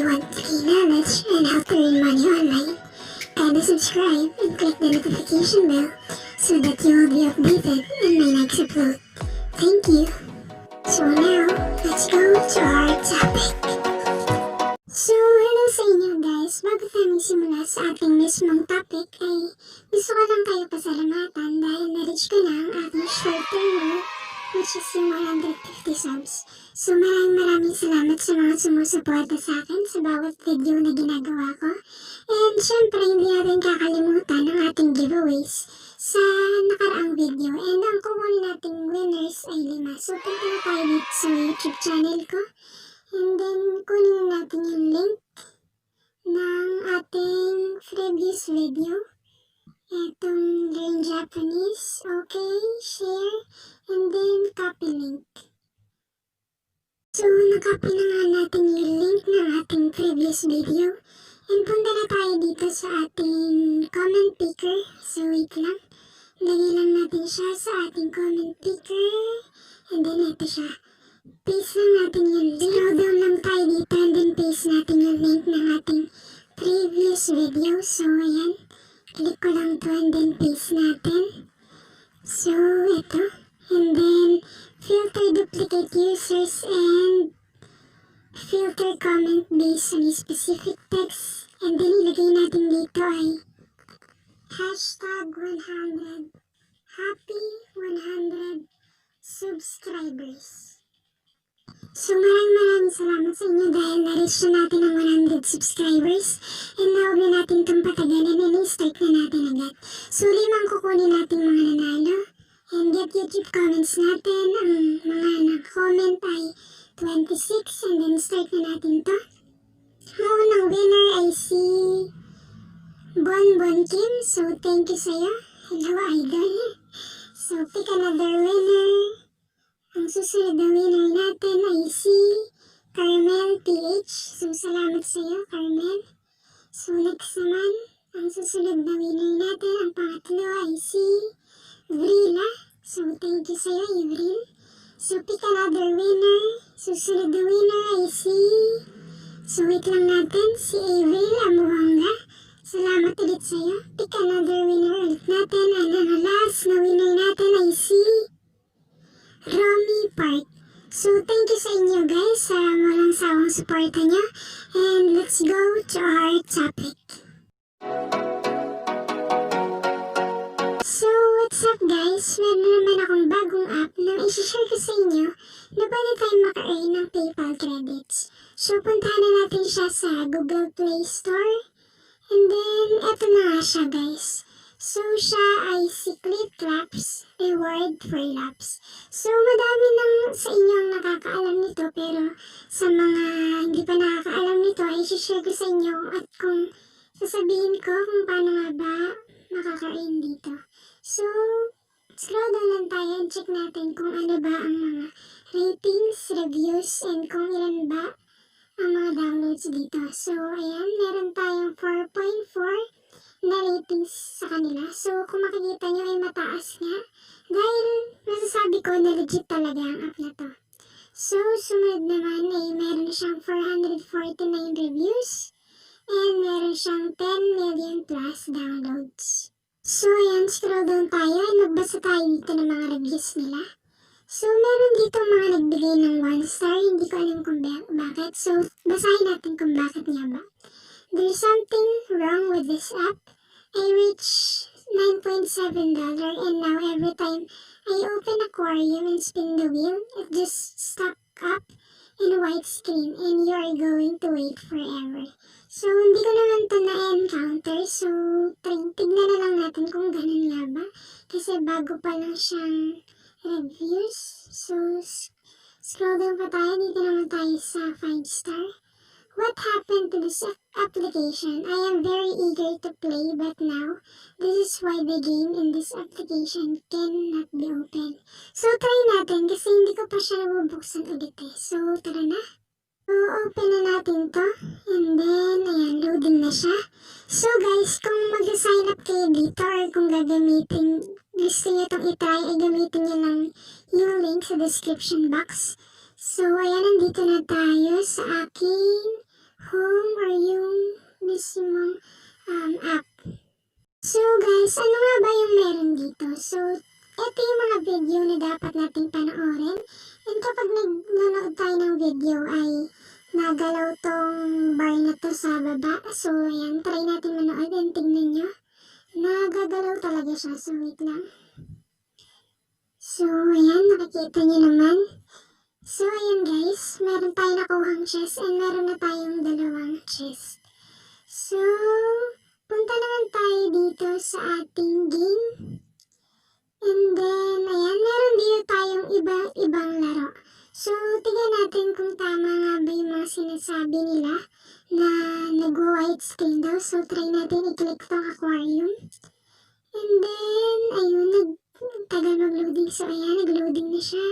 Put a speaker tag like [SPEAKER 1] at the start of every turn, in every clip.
[SPEAKER 1] you want free knowledge on how to earn money online, kindly subscribe and click the notification bell so that you will be updated on my next upload. Thank you. So now, let's go to our topic. So, hello sa inyo guys. Bago tayo simula sa ating mismong topic ay gusto ko lang kayo pasalamatan dahil na-reach ko na ang aking short-term goal, which is yung 150 subs. So maraming salamat sa mga sumusuporta sa akin sa bawat video na ginagawa ko. And syempre hindi natin kakalimutan ang ating giveaways sa nakaraang video. And ang common nating winners ay 5. So punta na tayo dito sa YouTube channel ko. And then kunin natin yung link ng ating previous video. Itong learn Japanese. Okay, share. And then copy link. So, nakopy na nga natin yung link ng ating previous video. And punta na tayo dito sa ating comment picker. So, wait lang. Lagay lang natin siya sa ating comment picker. And then, ito siya. Paste lang natin yung link. Scroll down lang tayo dito. And then, paste natin yung link ng ating previous video. So, ayan. Click ko lang to and then paste natin. So, ito. And then, filter duplicate users and filter comment based on a specific text. And then, ilagay natin dito ay hashtag 100 happy 100 subscribers. So, maraming salamat sa inyo dahil na-reach na natin ang 100 subscribers. And now, na natin itong patagalin and i-start na natin agad. So, 5 kukunin natin mga nanalo. And get YouTube comments natin. Ang mga nag-comment ay 26. And then, start na natin to. Ang unang winner ay si Bonbon Kim. So, thank you sa'yo. Hello, idol. So, pick another winner. Ang susunod na winner natin ay si Carmel PH. So, salamat sa'yo, Carmel. So, next naman, ang susunod na winner natin, ang pangatlo ay si Vrila. So, thank you sa'yo, Ivril. So, pick another winner. Susunod na winner ay si... So, wait lang natin, si Avril Amuhanga. Salamat ulit sa'yo. Pick another winner ulit natin. And ang last na winner natin ay si... Romy Park. So, thank you sa inyo guys sa walang sawang suporta nyo. And let's go to our topic. So, what's up guys? Meron naman akong bagong app na isi-share ko sa inyo na pwede tayong maka-earn ng PayPal credits. So, puntahan na natin siya sa Google Play Store. And then, eto na nga siya guys. So, siya ay si Clipclaps Reward for Laps. So, madami nang sa inyo ang nakakaalam nito, pero sa mga hindi pa nakakaalam nito, ay share ko sa inyo at kung sasabihin ko kung paano nga ba makaka-earn dito. So, scroll down lang tayo and check natin kung ano ba ang mga ratings, reviews, and kung ilan ba ang mga downloads dito. So, ayan, meron tayong 4.4 na ratings sa kanila. So, kung makikita nyo ay mataas nga. Dahil masasabi ko na legit talaga ang app na to. So, sumunod naman ay meron siyang 449 reviews. And meron siyang 10 million plus downloads. So, ayan, scroll down tayo. Nagbasa tayo dito ng mga reviews nila. So, meron dito mga nagbigay ng 1 star. Hindi ko alam kung bakit. So, basahin natin kung bakit nga ba. There's something wrong with this app. I reached $9.7 and now every time I open aquarium and spin the wheel, it just stuck up in a white screen and you are going to wait forever. So, hindi ko naman ito na-encounter. So, tignan na lang natin kung ganun nga ba. Kasi bago pa lang siyang reviews. So, scroll down pa tayo. Dito naman tayo sa 5 star. What happened to this application? I am very eager to play, but now, this is why the game in this application cannot be open. So, try natin kasi hindi ko pa siya nabubuksan ulit eh. So, tara na. So, open na natin to. And then, ayan, loading na siya. So, guys, kung mag-sign up kayo dito or kung gagamitin, gusto nyo itong itry, ay gamitin nyo lang yung link sa description box. So, ayan, nandito na tayo sa aking home or yung mismong app. So guys, ano nga ba yung meron dito? So, ito yung mga video na dapat nating panoorin. And kapag nanonood tayo ng video ay nagalaw tong bar na to sa baba. So, ayan, try natin manood and tingnan nyo. Nagagalaw talaga siya. So, wait lang. So, ayan, nakikita nyo naman. So, ayan guys, meron tayong nakuhang chest and meron na tayong dalawang chest. So, punta naman tayo dito sa ating game. And then, ayan, meron dito tayong ibang laro. So, tingnan natin kung tama nga ba yung mga sinasabi nila na nag-white screen daw. So, try natin i-click tong aquarium. And then, ayun, nagtagal mag-loading. So, ayan, nag-loading na siya.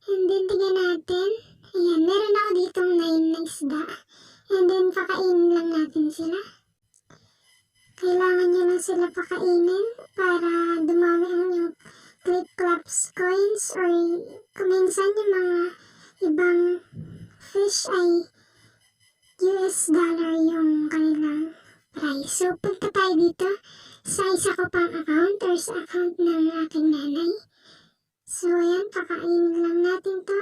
[SPEAKER 1] And then, tingnan natin. Ayan, meron ako ditong 9 na isda. And then, pakainin lang natin sila. Kailangan nyo lang sila pakainin para dumami ang yung Clipclaps coins or kuminsan yung mga ibang fish ay US dollar yung kanilang price. So, punta tayo dito sa isa ko pang account or sa account ng aking nanay. So, ayan, pakainin lang natin to.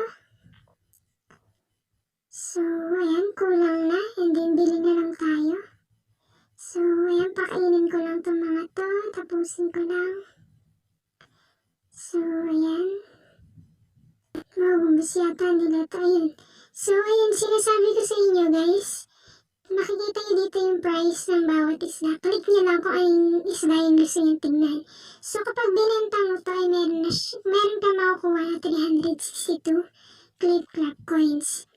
[SPEAKER 1] So, ayan, kulang na. And then, bili na lang tayo. So, ayan, pakainin ko lang itong mga to. Tapusin ko lang. So, ayan. Mabubus yata nila ito. Ayun. So, ayan, sinasabi ko sa inyo, guys. Makikita nyo dito yung price ng bawat isda. Click nyo lang kung anong isda yung gusto nyo tingnan. So, kapag binenta mo ito, ay meron ka makukuha na 362 Clipclap coins.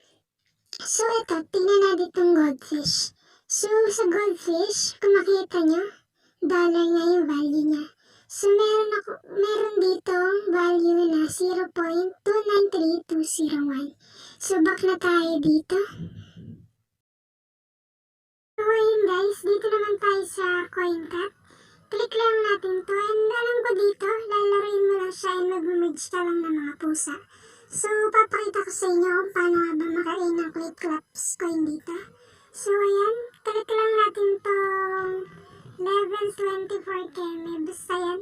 [SPEAKER 1] So, ito, tingnan natin itong goldfish. So, sa goldfish, kung makita nyo, dollar nga yung value niya. So, meron dito value na 0.293201. So, back na tayo dito. So, ayun guys, dito naman tayo sa coin cut. Click lang natin to. And alam ko dito, lalaroin mo lang siya and mag-merge ka lang ng mga pusa. So, papakita ko sa inyo kung paano nga ba makain ng Clipclaps coin dito. So, ayan, click lang natin tong level 24 keme. Basta yan.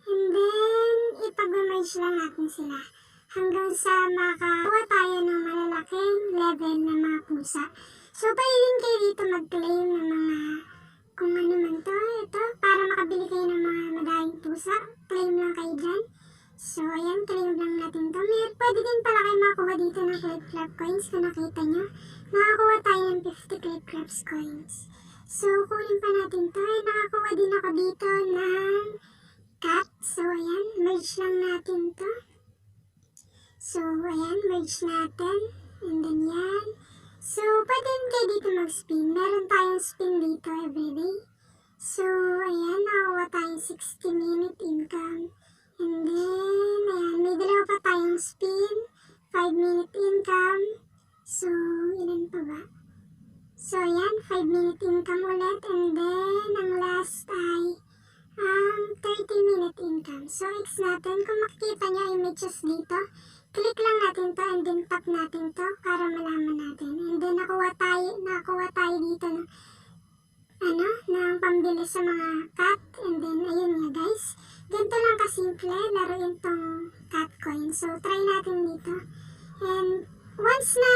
[SPEAKER 1] And then, ipag-merge lang natin sila. Hanggang sa makakuha tayo ng malalaking level ng mga pusa. So, pwede din kayo dito mag-claim ng mga kung ano man to, ito, para makabili kayo ng mga madaling pusa. Claim lang kayo dyan. So, ayan, claim lang natin to. Pwede din pala kayo makakuha dito ng Clipclap coins. Kung nakita nyo, nakakuha tayo ng 50 Clipclaps coins. So, kunin pa natin to. Nakakuha din ako dito ng cat. So, ayan, merge lang natin to. So, ayan, merge natin. And then yan. So, pwede din kayo dito mag-spin. Meron tayong spin dito everyday. So, ayan, nakakuha tayong 60-minute income. And then, ayan, may dalawa pa tayong spin. 5-minute income. So, ilan pa ba? So, ayan, 5-minute income ulit. And then, ang last ay 30-minute income. So, X natin. Kung makikita nyo yung images dito, click lang natin to and then tap natin to para malaman natin. And then, nakuha tayo dito ng ng pambili sa mga cat. And then, ayun nga guys. Ganito lang kasimple, laruin tong cat coin. So, try natin dito. And, once na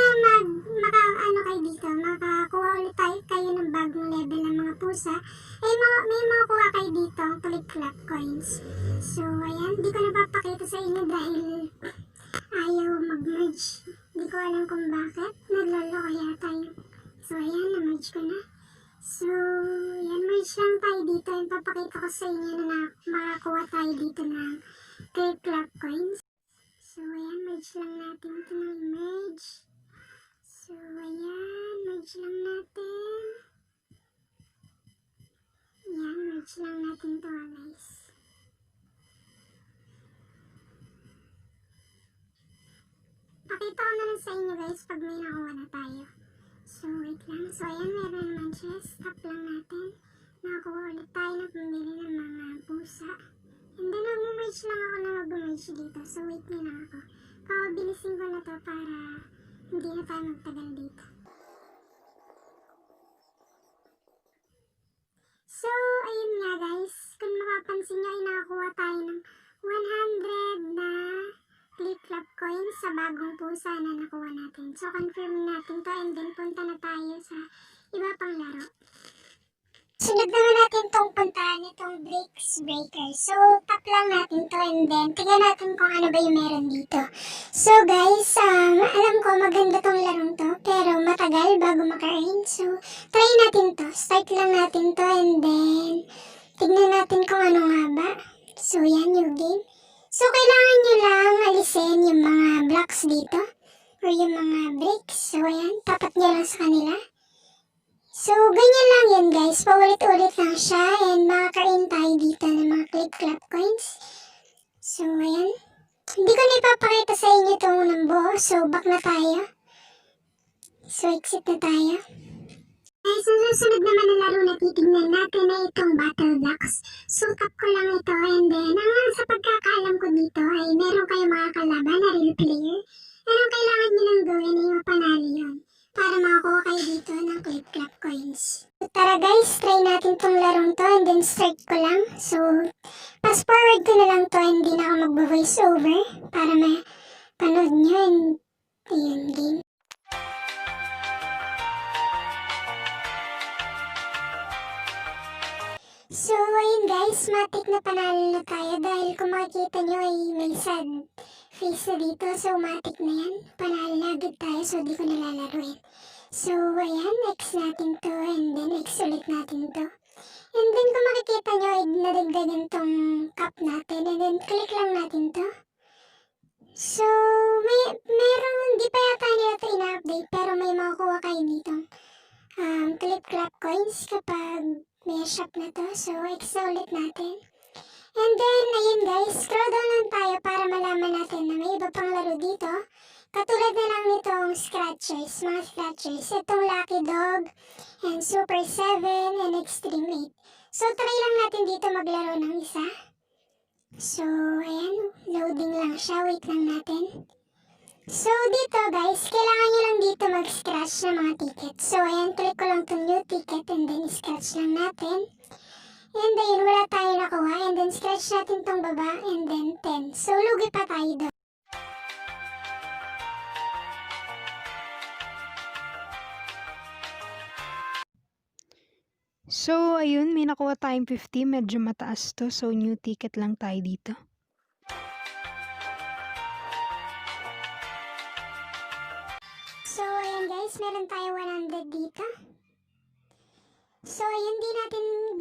[SPEAKER 1] kayo dito, makakuha ulit kayo ng bagong level ng mga pusa, ay may makukuha kayo dito ang Clipclap coins. So, ayan, di ko napapakita sa inyo dahil ayaw mag-merge. Di ko alam kung bakit. Nagloloko yata yun. So, ayan, na-merge ko na. So, ayan, merge lang tayo dito. And papakita ko sa inyo na makakuha tayo dito ng Clipclap coins. So, ayan, merge lang natin ito ng merge. So, ayan, merge lang natin. Ayan, merge lang natin ito, guys. Pakita ko na lang sa inyo, guys, pag may nakuha na tayo. So, wait lang. So, ayan, meron naman siya. Stop lang natin. Nakakuha ulit tayo na pumili ng mga pusa. And then, mag-merge lang ako na mag-merge dito. So, wait nyo lang ako. Pabilisin ko na to para hindi na tayo magtagal dito. ayun nga guys, kung mapapansin nyo ay nakakuha tayo ng 100 na Clipclap coins sa bagong pusa na nakuha natin. So, confirm natin to and then punta na tayo sa iba pang laro. Sunod naman natin tong puntahan itong Bricks Breaker. So, tap lang natin to and then tignan natin kung ano ba yung meron dito. So guys, alam ko maganda tong larong to pero matagal bago maka-earn. So, try natin to. Start lang natin to and then tignan natin kung ano nga ba. So, yan yung game. So, kailangan nyo lang alisin yung mga blocks dito or yung mga bricks. So, ayan, tapat nyo lang sa kanila. So, ganyan lang yan guys. Paulit-ulit lang siya and makaka-earn tayo dito ng mga Clipclap coins. So, ayan. Hindi ko na ipapakita sa inyo itong unang buo. So, back na tayo. So, exit na tayo. Guys, ang susunod naman na laro na titignan natin na itong Battle Blocks. So, tap ko lang ito and then, sa pagkakaalam ko dito ay meron kayong mga kalaban na real player. Anong kailangan nyo lang gawin ay mapanalo yun para makakuha kayo dito ng Clipclap coins. So, tara guys, try natin tong larong to and then start ko lang. So, fast forward ko na lang to and hindi na ako mag-voice over para mapanood nyo and ayun, game. So, ayun guys, matik na panalo na tayo dahil kung makikita nyo ay may sad face na dito. So, matik na yan. Panalo na agad tayo so di ko nalalaruin. So, ayan, X natin to and then X ulit natin to. And then kung makikita nyo ay nadagdagan tong cup natin and then click lang natin to. So, meron, di pa yata nila ito ina-update pero may makukuha kayo ditong Clipclap coins kapag may shop na to. So, X na ulit natin. And then, ayun guys, scroll down lang tayo para malaman natin na may iba pang laro dito. Katulad na lang nitong scratchers, mga scratchers. Itong Lucky Dog, and Super 7, and Extreme 8. So, try lang natin dito maglaro ng isa. So, ayan, loading lang siya. Wait lang natin. So, dito guys, kailangan nyo lang dito mag-scratch ng mga tickets. So, ayan, click ko lang itong new ticket and then scratch lang natin. And ayun, wala tayo nakuha. And then, scratch natin itong baba and then 10. So, lugi pa tayo doon.
[SPEAKER 2] So, ayun, may nakuha tayong 50. Medyo mataas to. So, new ticket lang tayo dito.
[SPEAKER 1] So, ayan guys, meron tayo 100 dito. So, ayun,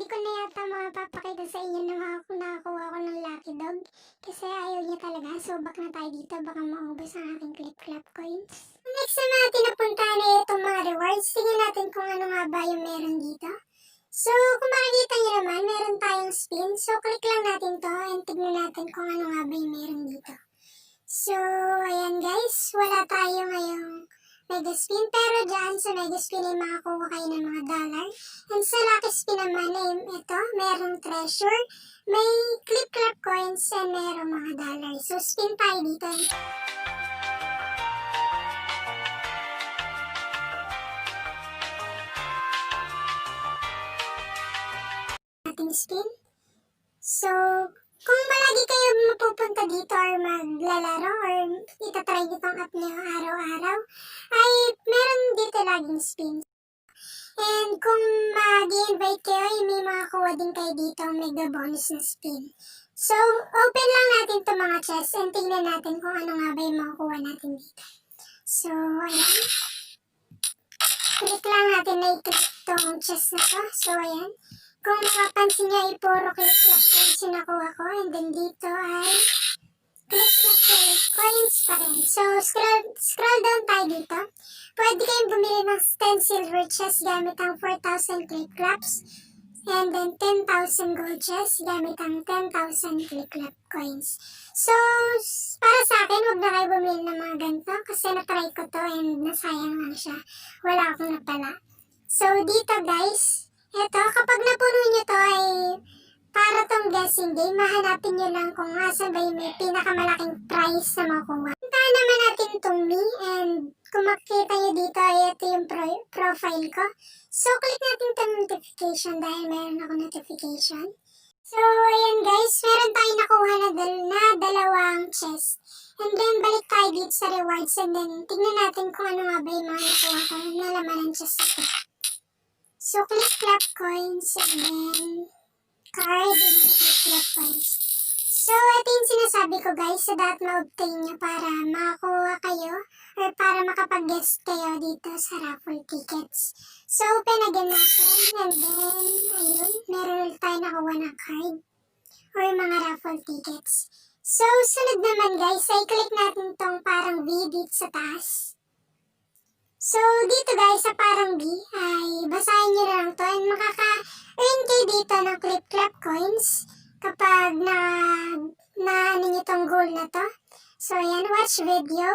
[SPEAKER 1] di ko na yata mapapakita sa inyo na nakakuha ko ng Lucky Dog. Kasi ayaw niya talaga. So, back na tayo dito. Baka maubos ang aking Clipclap coins. Next na natin napuntahan na itong mga rewards. Tingnan natin kung ano nga ba yung meron dito. So, kung makikita nyo naman, meron tayong spin. So, click lang natin to and tignan natin kung ano nga ba yung meron dito. So, ayan guys, wala tayo ngayong mega spin. Pero dyan sa mega spin ay makakuha kayo ng mga dollar. And sa lucky spin naman ay ito, merong treasure, may Clipclap coins, and merong mga dollar. So, spin tayo dito. Ating spin. So, kung malagi kayo mapupunta dito or maglalaro or itatry itong app niyo araw-araw, ay meron dito laging spin. And kung mag-i-invite kayo, ay may makakuha din kayo dito ang mega bonus na spin. So, open lang natin itong mga chests and tingnan natin kung ano nga ba yung makakuha natin dito. So, ayan. Click lang natin na i-click itong chest na to. So, ayan. Kung mapapansin nyo ay puro Clipclap coins yung nakuha ko. And then dito ay Clipclap coins pa rin. So, scroll down tayo dito. Pwede kayong bumili ng 10 silver chests gamit ang 4,000 Clipclaps. And then 10,000 gold chests gamit ang 10,000 Clipclap coins. So, para sa akin, huwag na kayo bumili ng mga ganito kasi natry ko to and nasayang lang siya. Wala akong napala. So, dito guys, eto, kapag napuno nyo to ay para tong guessing game, mahanapin nyo lang kung asa ba yung may pinakamalaking prize na makuha. Puntahan naman natin itong me, and kung makikita nyo dito, ay ito yung profile ko. So, click natin itong notification dahil meron ako notification. So, ayan guys, meron tayong nakuha na dalawang chest. And then, balik tayo dito sa rewards, and then, tignan natin kung ano nga ba yung mga nakuha ko na laman ng chest ito. So, Clipclap coins, and then, card, and then Clipclap coins. So, ito yung sinasabi ko guys, so that ma-obtain nyo para makakuha kayo or para makapag-guest kayo dito sa raffle tickets. So, open again natin, and then, ayun, meron ulit tayo nakuha na card or mga raffle tickets. So, sunod naman guys, ay click natin tong parang V dito sa taas. So, dito guys, sa parang V, ay basahin nyo lang to and makaka-earn kayo dito ng Clipclap coins kapag ano nyo tong goal na to. So, ayan, watch video,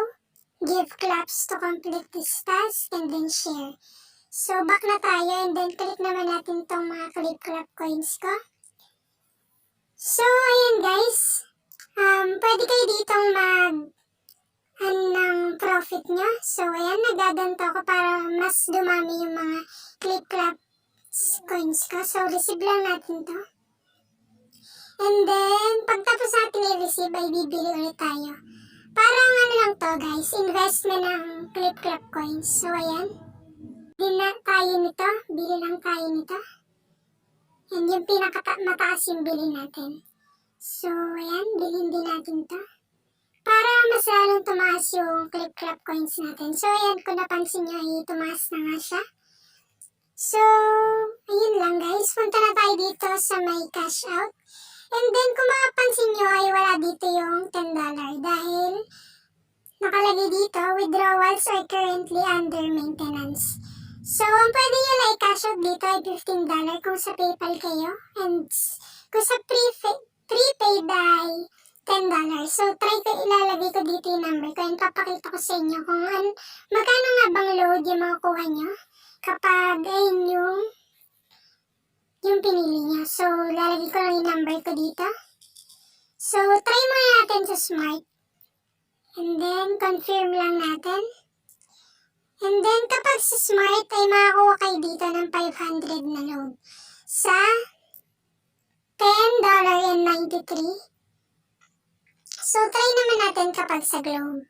[SPEAKER 1] give claps to complete this task, and then share. So, back na tayo, and then click naman natin tong mga Clipclap coins ko. So, ayan guys, pwede kayo ditong ng profit nyo. So, ayan, nagaganto ko para mas dumami yung mga Clipclap coins ko. So, receive lang natin to. And then, pagtapos natin i-receive, ay bibili ulit tayo. Parang ano lang to guys, investment ng Clipclap coins. So, ayan. Bili lang tayo nito. And yung mataas yung bili natin. So, ayan, bilhin din natin to. Para mas lalong tumaas yung Clipclap coins natin. So, ayan, kung napansin nyo, ay tumaas na nga siya. So, ayun lang guys. Punta na tayo dito sa may cash out. And then, kung makapansin nyo, ay wala dito yung $10 dahil nakalagay dito, withdrawals are currently under maintenance. So, ang pwede nyo na i-cash out dito ay $15 kung sa PayPal kayo. And kung sa prepaid ay $10. So, try ko ilalagay ko dito yung number ko and papakita ko sa inyo kung magkano nga bang load yung makukuha nyo kapag ayun yung pinili nyo. So, lalagay ko lang yung number ko dito. So, try muna natin sa Smart. And then, confirm lang natin. And then, kapag sa Smart, ay makakuha kayo dito ng 500 na load. Sa $10.93. So, try naman natin kapag sa Globe.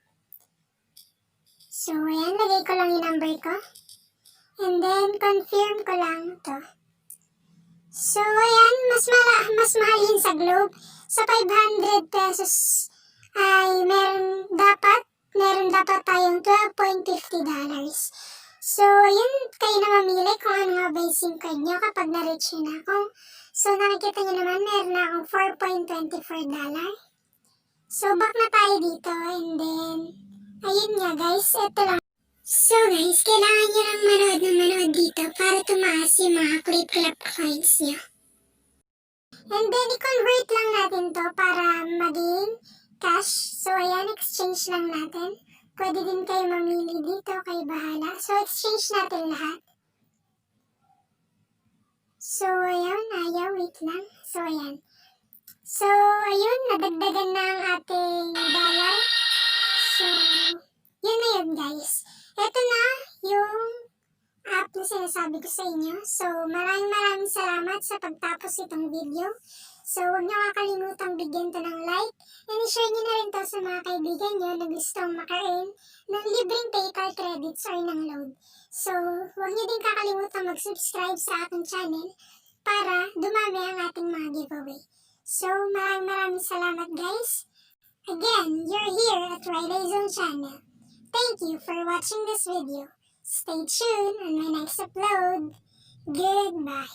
[SPEAKER 1] So, ayan, lagay ko lang yung number ko. And then, confirm ko lang to. So, ayan, mas mahal yun sa Globe. Sa 500 pesos ay meron dapat tayong $12.50. So, yun, kayo na mamili kung ano nga ba yung SIM card nyo kapag na-reach yun ako. So, nakikita nyo naman, meron na akong $4.24. So, back na tayo dito, and then, ayun nga guys, ito lang. So guys, kailangan nyo lang manood dito para tumaas yung mga Clipclap coins nyo. And then, i-convert lang natin to para maging cash. So, ayan, exchange lang natin. Pwede din kayo mamili dito, kayo bahala. So, exchange natin lahat. So, ayan, wait lang. So, ayan. So, ayun, nadagdagan na ang ating dollar. So, yun na yun guys. Ito na yung app na sinasabi ko sa inyo. So, maraming salamat sa pagtapos itong video. So, huwag niyo kakalimutang bigyan to ng like. And i-share niyo na rin to sa mga kaibigan niyo na gustong maka-earn ng libreng PayPal credits or ng load. So, huwag niyo din kakalimutan mag-subscribe sa ating channel para dumami ang ating mga giveaway. So, maraming salamat guys. Again, you're here at Raylei's own channel. Thank you for watching this video. Stay tuned on my next upload. Goodbye.